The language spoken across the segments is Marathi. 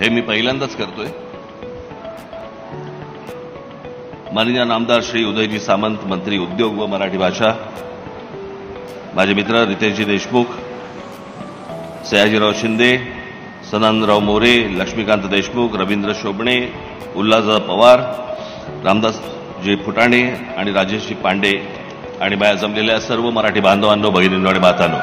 हे मी पहिल्यांदाच करतोय. माननीय नामदार श्री उदयजी सामंत, मंत्री उद्योग व मराठी भाषा, माझे मित्र रितेशजी देशमुख, सयाजीराव शिंदे, सदानंदराव मोरे, लक्ष्मीकांत देशमुख, रवींद्र शोभणे, उल्हासदादा पवार, रामदासजी फुटाणे आणि राजेशजी पांडे आणि बाहेर जमलेल्या सर्व मराठी बांधवांनो, भगिनींनो आणि मातांनो,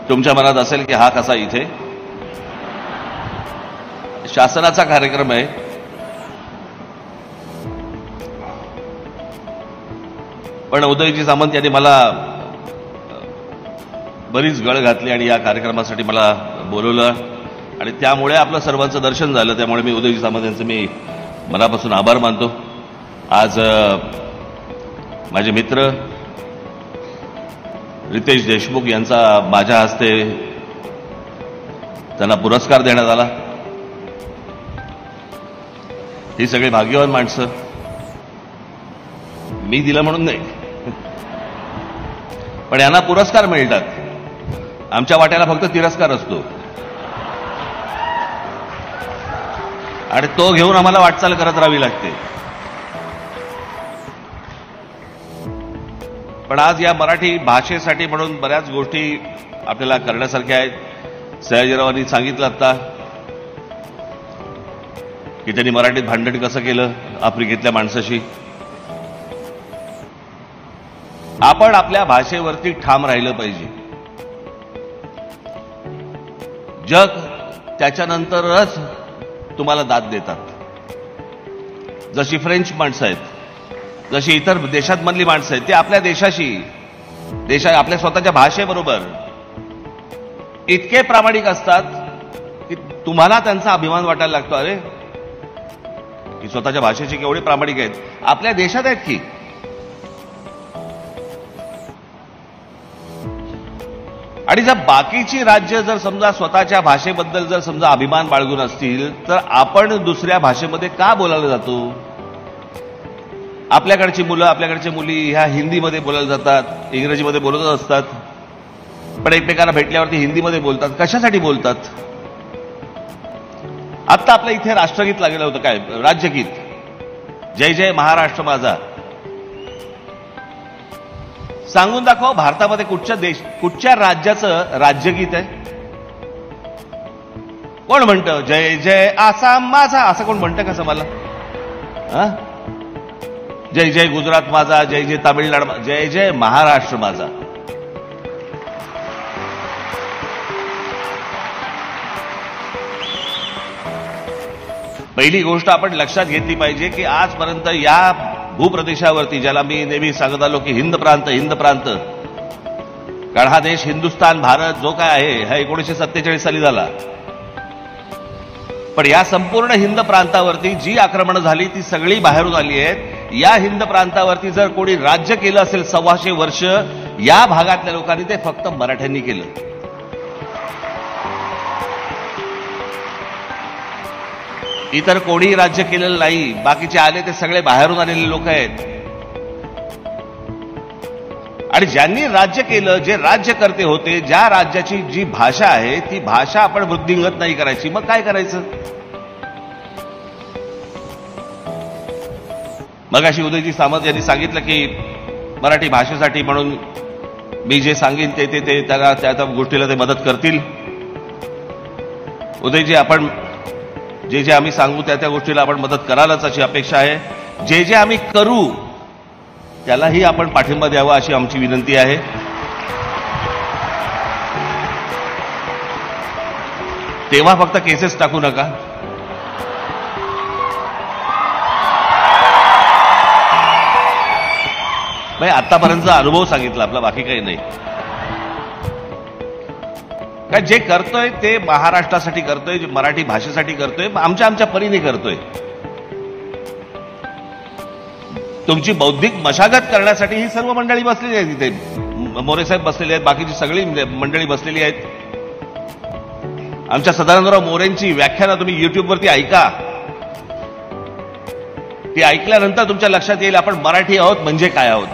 तुमच्या मनात असेल की हा कसा इथे शासनाचा कार्यक्रम आहे. पण उदयजी सामंत यांनी मला बरीच गळ घातली आणि या कार्यक्रमासाठी मला बोलवलं आणि त्यामुळे आपलं सर्वांचं दर्शन झालं. त्यामुळे मी उदयजी सामंत यांचे मी मनापासून आभार मानतो. आज माझे मित्र रितेश देशमुख यांचा माझ्या हस्ते त्यांना पुरस्कार देण्यात आला. ही सगळी भाग्यवान माणसं, मी दिलं म्हणून नाही, पण यांना पुरस्कार मिळतात. आमच्या वाट्याला फक्त तिरस्कार असतो आणि तो घेऊन आम्हाला वाटचाल करत राहावी लागते. पण आज या मराठी भाषेसाठी म्हणून बऱ्याच गोष्टी आपल्याला करण्यासारख्या आहेत. सयाजीरावांनी सांगितलं आता की त्यांनी मराठीत भांडण कसं केलं आफ्रिकेतल्या माणसाशी. आपण आपल्या भाषेवरती ठाम राहिलं पाहिजे. जग त्याच्यानंतरच तुम्हाला दाद देतात. जशी फ्रेंच माणसं आहेत, जशी इतर देशांमधली माणसं आहेत, ते आपल्या देशाशी आपल्या स्वतःच्या भाषेबरोबर इतके प्रामाणिक असतात की तुम्हाला त्यांचा अभिमान वाटायला लागतो. अरे की स्वतःच्या भाषेची केवढी प्रामाणिक आहेत, आपल्या देशात आहेत की. आणि जर बाकीची राज्य जर समजा स्वतःच्या भाषेबद्दल जर समजा अभिमान बाळगून असतील तर आपण दुसऱ्या भाषेमध्ये का बोलायला जातो. आपल्याकडची मुलं, आपल्याकडच्या मुली ह्या हिंदीमध्ये बोलायला जातात, इंग्रजीमध्ये बोलत असतात, पण एकमेकांना भेटल्यावरती हिंदीमध्ये बोलतात. कशासाठी बोलतात. आत्ता आपल्या इथे राष्ट्रगीत लागलं होतं, काय राज्यगीत, जय जय महाराष्ट्र माझा. सांगून दाखव भारतामध्ये कुठच्या राज्याचं राज्यगीत आहे. कोण म्हणतं जय जय आसाम माझा, असं कोण म्हणतं कसं मला. जय जय गुजरात माझा, जय जय तामिळनाडू, जय जय महाराष्ट्र माझा. पहिली गोष्ट आपण लक्षात घेतली पाहिजे की आजपर्यंत या भूप्रदेशावरती, ज्याला मी नेहमी सांगत आलो की हिंद प्रांत, हिंद प्रांत, कारण हा देश हिंदुस्थान भारत जो काय आहे हा 1947 साली झाला. पण या संपूर्ण हिंद प्रांतावरती जी आक्रमणं झाली ती सगळी बाहेरून आली आहेत. या हिंद प्रांतावरती जर कोणी राज्य केलं असेल 125 वर्ष, या भागातल्या लोकांनी ते फक्त मराठ्यांनी केलं. इतर कोणीही राज्य केलेलं नाही. बाकीचे आले ते सगळे बाहेरून आलेले लोक आहेत. आणि ज्यांनी राज्य केलं, जे राज्यकर्ते होते, ज्या राज्याची जी भाषा आहे ती भाषा आपण वृद्धिंगत नाही करायची, मग काय करायचं. मगाशी उदयजी सामंत यांनी सांगितलं की मराठी भाषेसाठी म्हणून मी जे सांगेन ते त्या गोष्टीला ते मदत करतील. उदयजी, आपण जे आम्ही सांगू त्या गोष्टीला आपण मदत करालच अशी अपेक्षा आहे. जे आम्ही करू त्यालाही आपण पाठिंबा द्यावा अशी आमची विनंती आहे. तेव्हा फक्त केसेस टाकू नका. आतापर्यंतचा अनुभव सांगितला आपला, बाकी काही नाही. काय जे करतोय ते महाराष्ट्रासाठी करतोय, मराठी भाषेसाठी करतोय, आमच्या परीने करतोय. तुमची बौद्धिक मशागत करण्यासाठी ही सर्व मंडळी बसलेली आहेत. तिथे मोरे साहेब बसलेले आहेत, बाकीची सगळी मंडळी बसलेली आहेत. आमच्या सदानंदराव मोरेंची व्याख्यानं तुम्ही युट्यूबवरती ऐका. हे ऐकल्यानंतर तुमच्या लक्षात येईल आपण मराठी आहोत म्हणजे काय आहोत.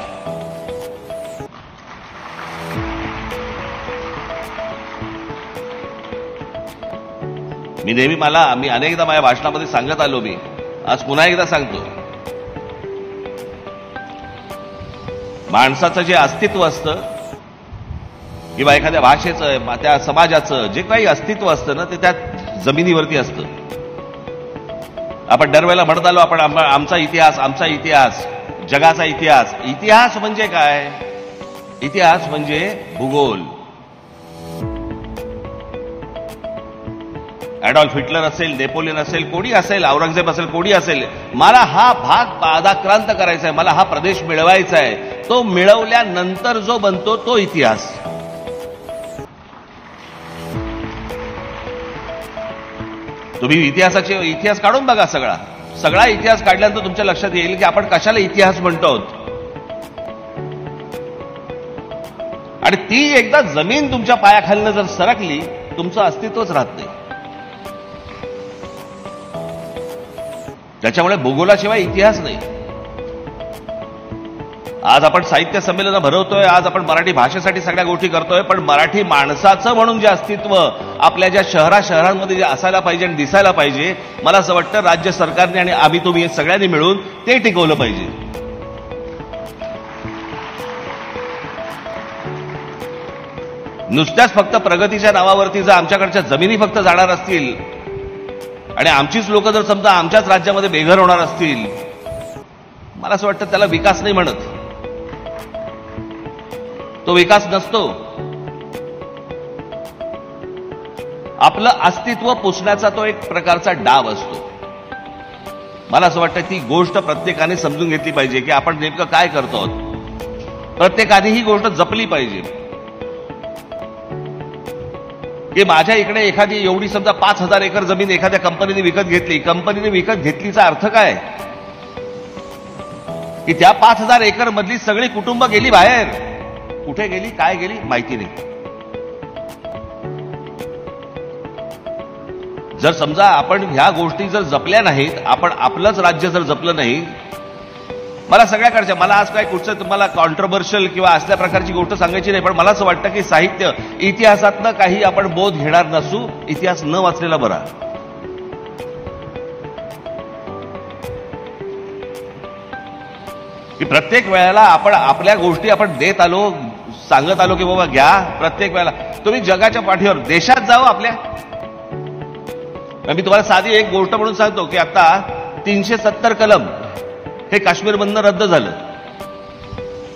मी नेहमी मी अनेकदा माझ्या भाषणामध्ये सांगत आलो, मी आज पुन्हा एकदा सांगतो, माणसाचं जे अस्तित्व असतं किंवा एखाद्या भाषेचं, त्या समाजाचं जे काही अस्तित्व असतं ना, ते त्या जमिनीवरती असतं. आपण दरवेळेला म्हणत आलो आपण आमचा इतिहास, जगाचा इतिहास. इतिहास म्हणजे काय? इतिहास म्हणजे भूगोल. ॲडॉल्फ हिटलर असेल, नेपोलियन असेल, कोणी असेल, औरंगजेब असेल, कोणी असेल, मला हा भाग पादाक्रांत करायचा आहे, मला हा प्रदेश मिळवायचा आहे. तो मिळवल्यानंतर जो बनतो तो इतिहास. तुम्ही इतिहास काढून बघा. सगळा इतिहास काढल्यानंतर तुमच्या लक्षात येईल की आपण कशाला इतिहास म्हणतो आहोत. आणि ती एकदा जमीन तुमच्या पायाखालनं जर सरकली, तुमचं अस्तित्वच राहत नाही. त्याच्यामुळे भूगोलाशिवाय इतिहास नाही. आज आपण साहित्य संमेलन भरवतोय, आज आपण मराठी भाषेसाठी सगळ्या गोष्टी करतोय, पण मराठी माणसाचं म्हणून जे अस्तित्व आपल्या ज्या शहरांमध्ये जे असायला पाहिजे आणि दिसायला पाहिजे, मला असं वाटतं राज्य सरकारने आणि आम्ही तुम्ही सगळ्यांनी मिळून ते टिकवलं पाहिजे. नुसत्याच फक्त प्रगतीच्या नावावरती जर आमच्याकडच्या जमिनी फक्त जाणार असतील आणि आमचीच लोक जर समजा आमच्याच राज्यामध्ये बेघर होणार असतील, मला असं वाटतं त्याला विकास नाही म्हणत. तो विकास नसतो. आपलं अस्तित्व पुसण्याचा तो एक प्रकारचा डाव असतो. मला असं वाटतं ती गोष्ट प्रत्येकाने समजून घेतली पाहिजे की आपण नेमकं काय करतो आहोत. प्रत्येकाने ही गोष्ट जपली पाहिजे की माझ्या इकडे एखादी एवढी समजा 5,000 एकर जमीन एखाद्या कंपनीने विकत घेतली. कंपनीने विकत घेतलीचा अर्थ काय? की त्या 5,000 एकर मधली सगळी कुटुंब गेली बाहेर. कुठे गेली, काय गेली, माहिती नाही. जर समजा आपण ह्या गोष्टी जर जपल्या नाहीत, आपण आपलंच राज्य जर जपलं नाही, मला सगळ्याकडच्या, मला आज काय कुठचं तुम्हाला कॉन्ट्रोवर्शियल किंवा असल्या प्रकारची गोष्ट सांगायची नाही, पण मला असं वाटतं की साहित्य, इतिहासातनं काही आपण बोध घेणार नसू. इतिहास न वाचलेला बरा. की प्रत्येक वेळेला आपण आपल्या गोष्टी आपण देत आलो, सांगत आलो की बाबा घ्या. प्रत्येक वेळेला तुम्ही जगाच्या पाठीवर देशात जाओ आपल्या. मी तुम्हाला साधी एक गोष्ट म्हणून सांगतो की आता 370 कलम हे काश्मीरमधनं रद्द झालं.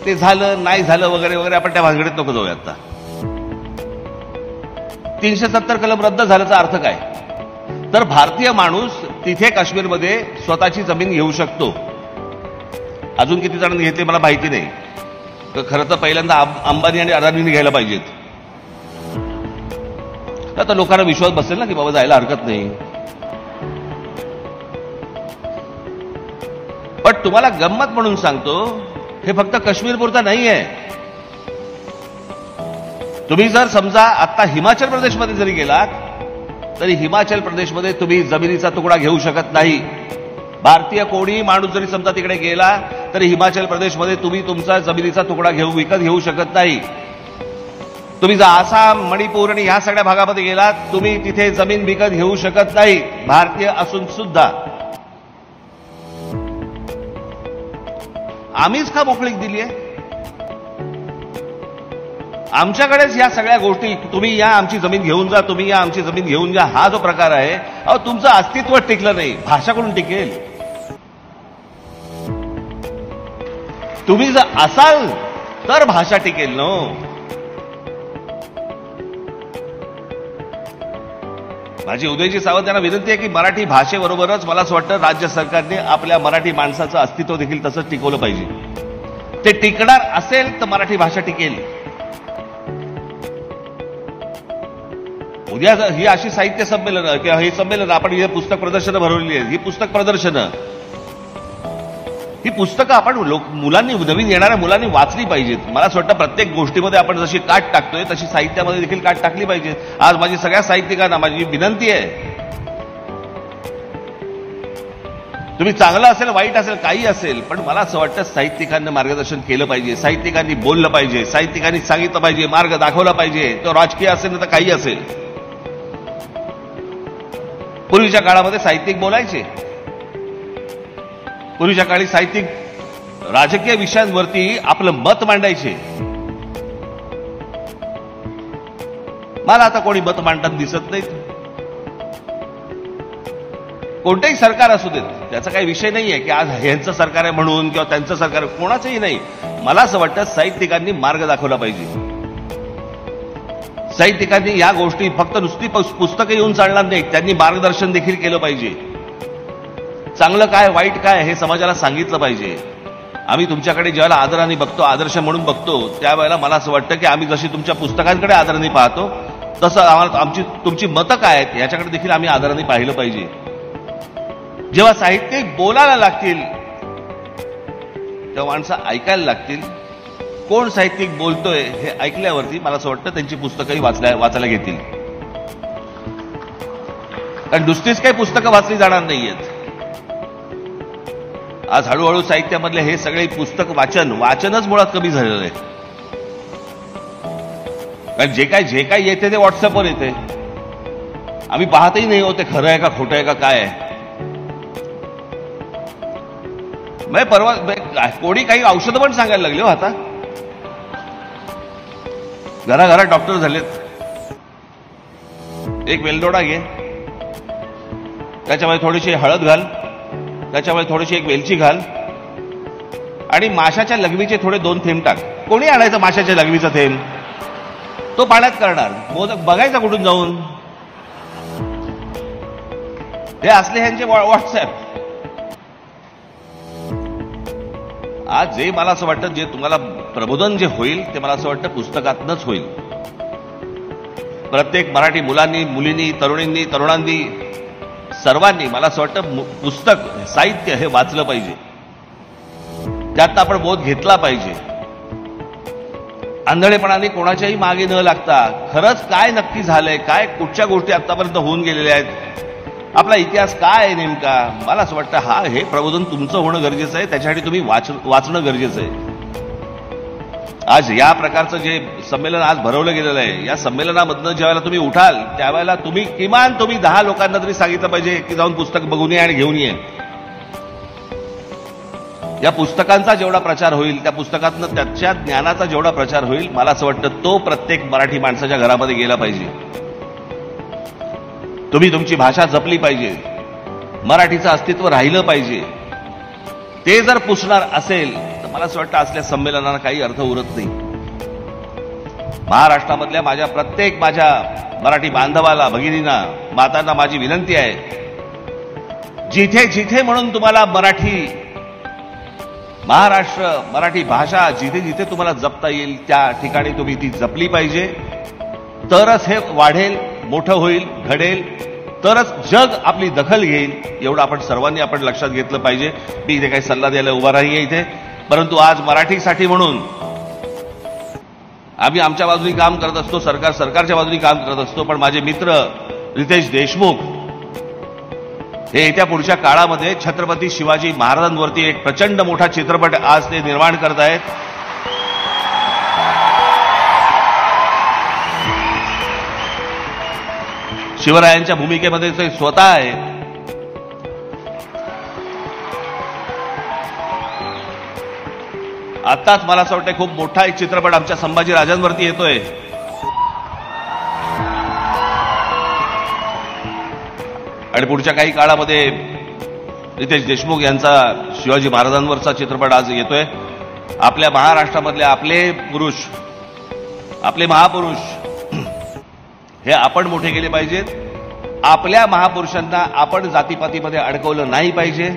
ते झालं नाही झालं वगैरे वगैरे, आपण त्या भानगडीत नको जाऊया. आता 370 कलम रद्द झाल्याचा अर्थ काय? तर भारतीय माणूस तिथे काश्मीरमध्ये स्वतःची जमीन घेऊ शकतो. अजून किती जणांनी घेतले मला माहिती नाही. तर खरं तर पहिल्यांदा अंबानी आणि अदानींनी घ्यायला पाहिजेत. आता लोकांना विश्वास बसेल ना की बाबा जायला हरकत नाही. पण तुम्हाला गंमत म्हणून सांगतो, हे फक्त काश्मीरपुरता नाही आहे. तुम्ही जर समजा आता हिमाचल प्रदेशमध्ये जरी गेलात, तरी हिमाचल प्रदेशमध्ये तुम्ही जमिनीचा तुकडा घेऊ शकत नाही. भारतीय कोणी माणूस जरी समजा तिकडे गेला, तरी हिमाचल प्रदेशमध्ये तुम्ही तुमचा जमिनीचा तुकडा विकत घेऊ शकत नाही. तुम्ही जर आसाम, मणिपूर आणि ह्या सगळ्या भागामध्ये गेलात, तुम्ही तिथे जमीन विकत घेऊ शकत नाही, भारतीय असून सुद्धा. आम्हीच का मोकळीक दिली आहे? आमच्याकडेच या सगळ्या गोष्टी, तुम्ही या आमची जमीन घेऊन जा, तुम्ही या आमची जमीन घेऊन जा, हा जो प्रकार आहे, अहो तुमचं अस्तित्व टिकलं नाही. भाषा कोण टिकेल? तुम्ही जर असाल तर भाषा टिकेल नो. माझी उदयजी सावंत यांना विनंती आहे की मराठी भाषेबरोबरच मला असं वाटतं राज्य सरकारने आपल्या मराठी माणसाचं अस्तित्व देखील तसंच टिकवलं पाहिजे. ते टिकणार असेल तर मराठी भाषा टिकेल. उद्या ही अशी साहित्य संमेलनं किंवा हे संमेलन, आपण ही पुस्तक प्रदर्शनं भरवलेली आहेत, ही पुस्तक प्रदर्शनं, ही पुस्तकं आपण मुलांनी, नवीन येणाऱ्या मुलांनी वाचली पाहिजेत. मला असं वाटतं प्रत्येक गोष्टीमध्ये आपण जशी काट टाकतोय तशी साहित्यामध्ये देखील काट टाकली पाहिजे. आज माझी सगळ्या साहित्यिकांना माझी विनंती आहे तुम्ही चांगलं असेल वाईट असेल काही असेल, पण मला असं वाटतं साहित्यिकांनी मार्गदर्शन केलं पाहिजे, साहित्यिकांनी बोललं पाहिजे, साहित्यिकांनी सांगितलं पाहिजे, मार्ग दाखवला पाहिजे. तो राजकीय असेल ना तर काही असेल. पूर्वीच्या काळामध्ये साहित्यिक बोलायचे. पूर्वीच्या काळी साहित्यिक राजकीय विषयांवरती आपलं मत मांडायचे. मला आता कोणी मत मांडताना दिसत नाहीत. कोणतेही सरकार असू देत, त्याचा काही विषय नाहीये की आज ह्यांचं सरकार आहे म्हणून किंवा त्यांचं सरकार, कोणाचंही नाही. मला असं वाटतं साहित्यिकांनी मार्ग दाखवला पाहिजे. साहित्यिकांनी या गोष्टी फक्त नुसती पुस्तकं येऊन चालणार नाहीत, त्यांनी मार्गदर्शन देखील केलं पाहिजे. चांगलं काय वाईट काय हे समाजाला सांगितलं पाहिजे. आम्ही तुमच्याकडे ज्यावेळेला आदराने बघतो, आदर्श म्हणून बघतो, त्यावेळेला मला असं वाटतं की आम्ही जशी तुमच्या पुस्तकांकडे आदराने पाहतो तसं आम्हाला तुमची मतं काय आहेत याच्याकडे देखील आम्ही आदराने पाहिलं पाहिजे. जेव्हा साहित्यिक बोलायला लागतील तेव्हा माणसं ऐकायला लागतील. कोण साहित्यिक बोलतोय हे ऐकल्यावरती मला असं वाटतं त्यांची पुस्तकंही वाचायला घेतील. कारण दुसरीच काही पुस्तकं वाचली जाणार नाहीयेत. आज हळूहळू साहित्यामधले हे सगळे पुस्तक वाचनच मुळात कमी झालेलं आहे. कारण जे काय येते ते व्हॉट्सअपवर येते. आम्ही पाहतही नाही होते खरं आहे का खोटं आहे का काय आहे. परवा कोणी काही औषधं पण सांगायला लागले हो. आता घराघरात डॉक्टर झालेत. एक वेलदोडा घे, त्याच्यामध्ये थोडीशी हळद घाल, त्याच्यामध्ये थोडीशी एक वेलची घाल आणि माशाच्या लघवीचे थोडे 2 थेंब टाक. कोणी आणायचं माशाच्या लघवीचा थेंब? तो पाण्यात करणार. मोदक बघायचा कुठून जाऊन? हे असले ह्यांचे व्हॉट्सअप. आज जे मला असं वाटतं जे तुम्हाला प्रबोधन जे होईल ते मला असं वाटतं पुस्तकातनंच होईल. प्रत्येक मराठी मुलांनी, मुलींनी, तरुणांनी सर्वांनी मला असं वाटतं पुस्तक, साहित्य हे वाचलं पाहिजे. त्यात आपण बोध घेतला पाहिजे. आंधळेपणाने कोणाच्याही मागे न लागता खरंच काय नक्की झालंय, काय कुठच्या गोष्टी आतापर्यंत होऊन गेलेल्या आहेत, आपला इतिहास काय आहे नेमका, मला असं वाटतं हे प्रबोधन तुमचं होणं गरजेचं आहे. त्याच्यासाठी तुम्ही वाचणं गरजेचं आहे. आज या प्रकारचं जे संमेलन आज भरवलं गेलेलं आहे, या संमेलनामधनं ज्यावेळेला तुम्ही उठाल त्यावेळेला किमान तुम्ही 10 लोकांना तरी सांगितलं पाहिजे की जाऊन पुस्तक बघून ये आणि घेऊन ये. या पुस्तकांचा जेवढा प्रचार होईल, त्या पुस्तकातनं त्याच्या ज्ञानाचा जेवढा प्रचार होईल, मला असं वाटतं तो प्रत्येक मराठी माणसाच्या घरामध्ये गेला पाहिजे. तुम्ही तुमची भाषा जपली पाहिजे, मराठीचं अस्तित्व राहिलं पाहिजे. ते जर पुसणार असेल तर मला असं वाटतं असल्या संमेलनाला काही अर्थ उरत नाही. महाराष्ट्रामधल्या माझ्या मराठी बांधवाला, भगिनींना, मातांना माझी विनंती आहे, जिथे जिथे म्हणून तुम्हाला महाराष्ट्र, मराठी भाषा जिथे जिथे तुम्हाला जपता येईल त्या ठिकाणी तुम्ही ती जपली पाहिजे. तरच हे वाढेल, मोठं होईल, घडेल, तरच जग आपली दखल घेईल. एवढं आपण सर्वांनी लक्षात घेतलं पाहिजे. मी इथे काही सल्ला द्यायला उभा नाहीये इथे, परंतु आज मराठीसाठी म्हणून आम्ही आमच्या बाजूनी काम करत असतो, सरकारच्या बाजूनी काम करत असतो. पण माझे मित्र रितेश देशमुख हे येत्या पुढच्या काळामध्ये छत्रपती शिवाजी महाराजांवरती एक प्रचंड मोठा चित्रपट आज ते निर्माण करत आहेत. शिवरायांच्या भूमिकेमध्ये ते स्वतः आहे. आताच मला असं वाटतं खूप मोठा एक चित्रपट आमच्या संभाजी राजांवरती येतोय. आणि पुढच्या काही काळामध्ये रितेश देशमुख यांचा शिवाजी महाराजांवरचा चित्रपट आज येतोय. आपल्या महाराष्ट्रामधले आपले महापुरुष हे आपण मोठे केले पाहिजेत. आपल्या महापुरुषांना आपण जातीपातीमध्ये अडकवलं नाही पाहिजे.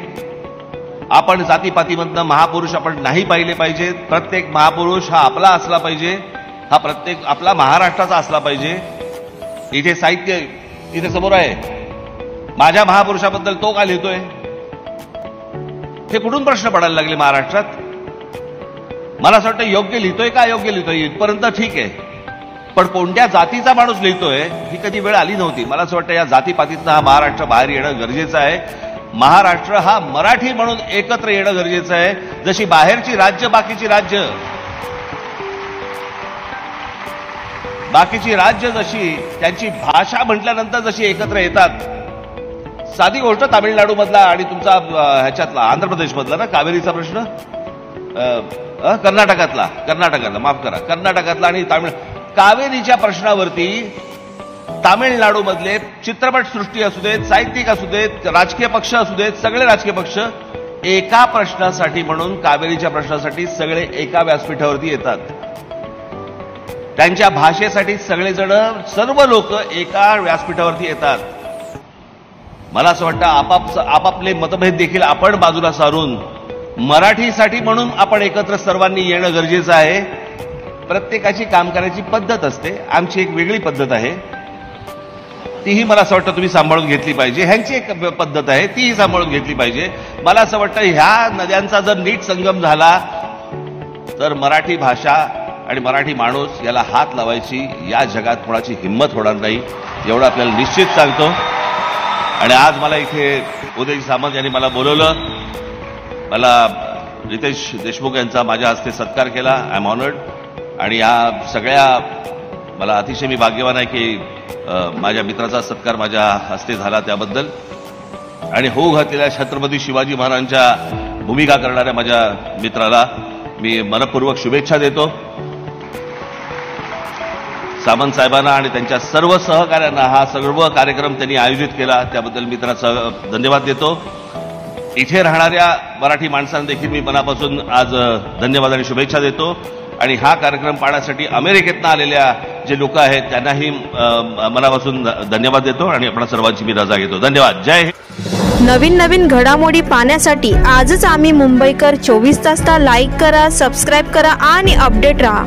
आपण जातीपातीमधनं महापुरुष आपण नाही पाहिले पाहिजेत. प्रत्येक महापुरुष हा आपला असला पाहिजे, हा प्रत्येक आपला महाराष्ट्राचा असला पाहिजे. इथे साहित्य इथे समोर आहे. माझ्या महापुरुषाबद्दल तो का लिहितोय? हे कुठून प्रश्न पडायला लागले महाराष्ट्रात. मला असं वाटतं योग्य लिहितोय का अयोग्य लिहितोय इथपर्यंत ठीक आहे, पण कोणत्या जातीचा माणूस लिहितोय ही कधी वेळ आली नव्हती. मला असं वाटतं या जातीपातीतनं हा महाराष्ट्र बाहेर येणं गरजेचं आहे. महाराष्ट्र हा मराठी म्हणून एकत्र येणं गरजेचं आहे। जशी बाहेरची राज्य बाकीची राज्य जशी त्यांची भाषा म्हटल्यानंतर जशी एकत्र येतात, साधी गोष्ट तामिळनाडू मधला आणि तुमचा ह्याच्यातला आंध्र प्रदेश मधला ना कावेरीचा प्रश्न, कर्नाटकातला माफ करा, कर्नाटकातला आणि कावेरीच्या प्रश्नावरती तामिळनाडू मधले चित्रपट सृष्टी असू देत, साहित्यिक असू देत, राजकीय पक्ष असू देत, सगळे राजकीय पक्ष एका प्रश्नासाठी म्हणून कावेरीच्या प्रश्नासाठी सगळे एका व्यासपीठावरती येतात। त्यांच्या भाषेसाठी सगळेजण सर्व लोक एका व्यासपीठावरती येतात। मला असं वाटतं आपापले मतभेद देखील आपण बाजूला सारून मराठीसाठी म्हणून आपण एकत्र सर्वांनी येणं गरजेचं आहे। प्रत्येकाची काम करायची पद्धत असते, आमची एक वेगळी पद्धत आहे, तीही मला असं वाटतं तुम्ही सांभाळून घेतली पाहिजे। ह्यांची एक पद्धत आहे, तीही सांभाळून घेतली पाहिजे। मला असं वाटतं ह्या नद्यांचा जर नीट संगम झाला तर मराठी भाषा आणि मराठी माणूस याला हात लावायची या जगात कोणाची हिंमत होणार नाही, एवढं आपल्याला निश्चित सांगतो। आणि आज मला इथे उदयजी सामंत यांनी मला बोलवलं, मला रितेश देशमुख यांचा माझ्या हस्ते सत्कार केला। I am honoured. आणि या सगळ्या मला अतिशय मी भाग्यवान आहे की माझ्या मित्राचा सत्कार माझ्या हस्ते झाला त्याबद्दल। आणि होऊ घातलेल्या छत्रपती शिवाजी महाराजांच्या भूमिका करणाऱ्या माझ्या मित्राला मी मनपूर्वक शुभेच्छा देतो। सामंत साहेबांना आणि त्यांच्या सर्व सहकाऱ्यांना हा सर्व कार्यक्रम त्यांनी आयोजित केला त्याबद्दल मी त्यांना धन्यवाद देतो। इथे राहणाऱ्या मराठी माणसांना देखील मी मनापासून आज धन्यवाद आणि शुभेच्छा देतो। आणि हा कार्यक्रम पाहण्यासाठी अमेरिकेतनं आलेल्या जे लोक आहेत त्यांनाही मनापासून धन्यवाद देतो आणि आपल्या सर्वांची मी रजा घेतो। धन्यवाद। जय हिंद। नवीन घडामोडी पाहण्यासाठी आजच आम्ही मुंबईकर 24 तासला लाईक करा, सबस्क्राईब करा आणि अपडेट रहा।